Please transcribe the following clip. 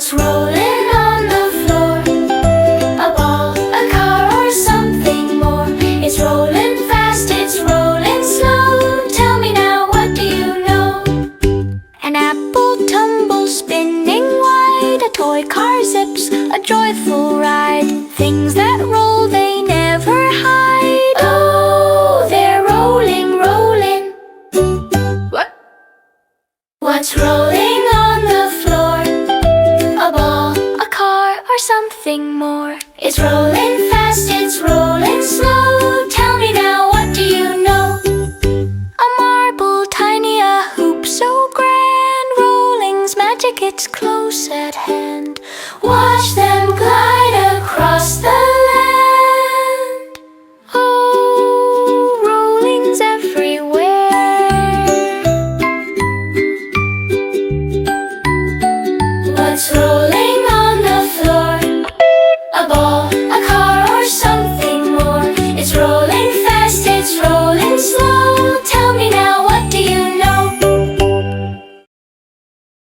What's rolling on the floor? A ball, a car, or something more. It's rolling fast, it's rolling slow. Tell me now, what do you know? An apple tumbles spinning wide. A toy car zips, a joyful ride. Things that roll, they never hide. Oh, they're rolling, rolling. What? What's rolling on the floor? A ball, a car, or something more. It's rolling fast, it's rolling slow. Tell me now, what do you know? A marble tiny, a hoop so grand. Rolling's magic, it's close at hand. Watch them